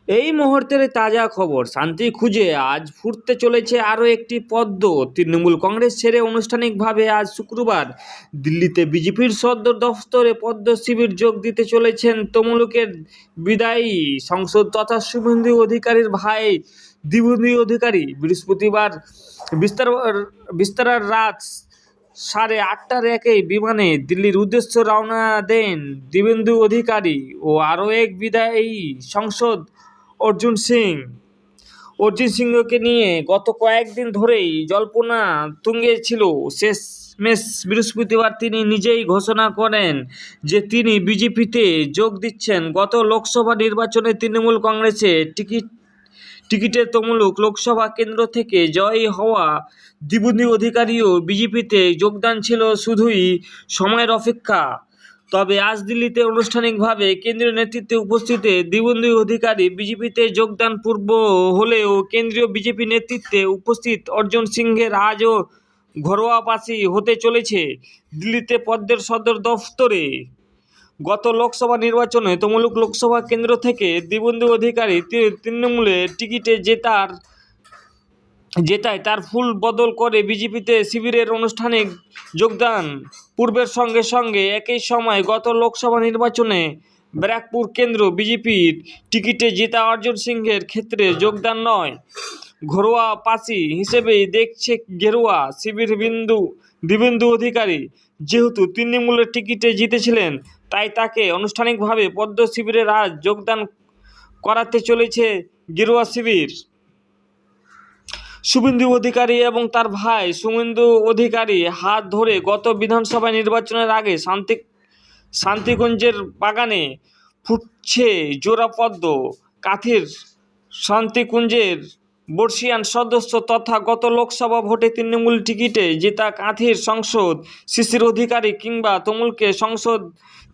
এই মুহূর্তের তাজা খবর, শান্তি খুঁজে আজ ফুটতে চলেছে আরও একটি পদ্ম। তৃণমূল কংগ্রেস ছেড়ে আনুষ্ঠানিকভাবে আজ শুক্রবার দিল্লিতে বিজেপির সদর দফতরে পদ্ম শিবির যোগ দিতে চলেছেন তমলুকের বিদায়ী সাংসদ তথা শুভেন্দু অধিকারীর ভাই দিবুন্দু অধিকারী। বৃহস্পতিবার বিস্তারার রাত 8:30টার একই বিমানে দিল্লির উদ্দেশ্যে রওনা দেন দিবেন্দু অধিকারী ও আরও এক বিদায়ী সাংসদ অর্জুন সিংকে নিয়ে গত কয়েকদিন ধরেই জল্পনা তুঙ্গে ছিল। শেষমেশ বৃহস্পতিবার তিনি নিজেই ঘোষণা করেন যে তিনি বিজেপিতে যোগ দিচ্ছেন। গত লোকসভা নির্বাচনে তৃণমূল কংগ্রেসের টিকিটে তমলুক লোকসভা কেন্দ্র থেকে জয়ী হওয়া দিবুন্দু অধিকারীও বিজেপিতে যোগদান ছিল শুধুই সময়ের অপেক্ষা। তবে আজ দিল্লিতে আনুষ্ঠানিকভাবে কেন্দ্রীয় নেতৃত্বে উপস্থিতে দিবুন্দু অধিকারী বিজেপিতে যোগদান পূর্ব হলেও কেন্দ্রীয় বিজেপি নেতৃত্বে উপস্থিত অর্জুন সিংয়ের আজও ঘরোয়া পাশি হতে চলেছে দিল্লিতে পদ্মের সদর দফতরে। গত লোকসভা নির্বাচনে তমলুক লোকসভা কেন্দ্র থেকে দিবুন্দু অধিকারী তৃণমূলের টিকিটে জেতায় তার ফুল বদল করে বিজেপিতে শিবিরের আনুষ্ঠানিক যোগদান। পূর্বের সঙ্গে সঙ্গে একই সময় গত লোকসভা নির্বাচনে ব্যারাকপুর কেন্দ্র বিজেপির টিকিটে জেতা অর্জুন সিংয়ের ক্ষেত্রে যোগদান নয়, ঘরোয়া পাশি হিসেবেই দেখছে গেরুয়া শিবির দিবুন্দু অধিকারী। যেহেতু তৃণমূলের টিকিটে জিতেছিলেন, তাই তাকে আনুষ্ঠানিকভাবে পদ্ম শিবিরে আজ যোগদান করাতে চলেছে গেরুয়া শিবির। শুভেন্দু অধিকারী এবং তার ভাই শুভেন্দু অধিকারী হাত ধরে গত বিধানসভা নির্বাচনের আগে শান্তিকুঞ্জের বাগানে ফুটছে জোড়া পদ্ম। কাঁথির শান্তিকুঞ্জের বর্ষিয়ান সদস্য তথা গত লোকসভা ভোটে তৃণমূল টিকিটে জেতা কাঁথির সাংসদ শিশির অধিকারী কিংবা তমলুকের সাংসদ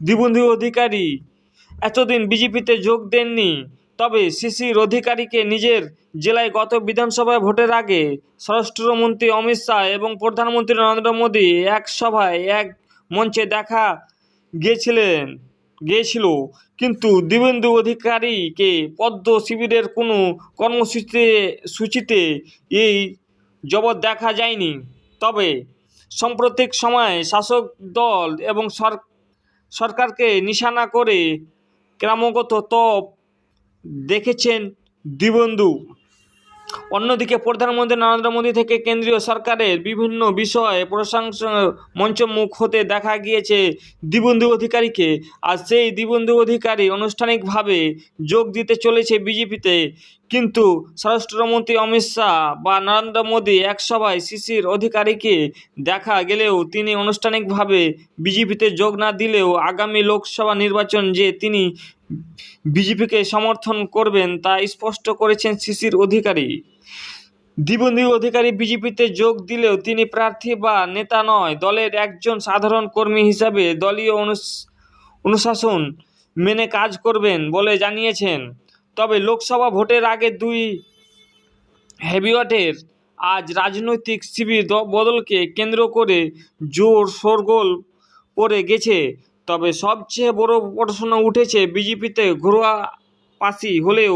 দিবুন্দু অধিকারী এতদিন বিজেপিতে যোগ দেননি। তবে শিশির অধিকারীকে নিজের জেলায় গত বিধানসভা ভোটের আগে স্বরাষ্ট্রমন্ত্রী অমিত শাহ এবং প্রধানমন্ত্রী নরেন্দ্র মোদী এক সভায় এক মঞ্চে দেখা গিয়েছিল, কিন্তু দিবুন্দু অধিকারীকে পদ্ম শিবিরের কোনো কর্মসূচিতে এই জবর দেখা যায়নি। তবে সাম্প্রতিক সময়ে শাসক দল এবং সরকারকে নিশানা করে ক্রমাগত তোপ দেখেছেন দিবুন্দু। অন্যদিকে প্রধানমন্ত্রী নরেন্দ্র মোদী থেকে কেন্দ্রীয় সরকারের বিভিন্ন বিষয়ে প্রশংসার মঞ্চমুখ হতে দেখা গিয়েছে দিবুন্দু অধিকারীকে। আর সেই দিবুন্দু অধিকারী আনুষ্ঠানিকভাবে যোগ দিতে চলেছে বিজেপিতে, কিন্তু স্বরাষ্ট্রমন্ত্রী অমিত শাহ বা নরেন্দ্র মোদী এক সভায় শিশির অধিকারীকে দেখা গেলেও তিনি আনুষ্ঠানিকভাবে বিজেপিতে যোগ না দিলেও আগামী লোকসভা নির্বাচন যে তিনি বিজেপিকে সমর্থন করবেন তা স্পষ্ট করেছেন শিশির অধিকারী। দিবুন্দু অধিকারী বিজেপিতে যোগ দিলেও তিনি প্রার্থী বা নেতা নয়, দলের একজন সাধারণ কর্মী হিসাবে দলীয় অনুশাসন মেনে কাজ করবেন বলে জানিয়েছেন। তবে লোকসভা ভোটের আগে দুই হেভিওয়েটের আজ রাজনৈতিক শিবির বদলকে কেন্দ্র করে জোর শোরগোল পড়ে গেছে। তবে সবচেয়ে বড় প্রশ্ন উঠেছে, বিজেপিতে ঘরোয়া পাশি হলেও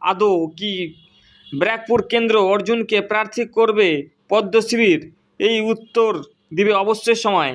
আদৌ কি ব্যারাকপুর কেন্দ্র অর্জুনকে প্রার্থী করবে পদ্ম শিবির? এই উত্তর দিবে অবশ্যই সময়।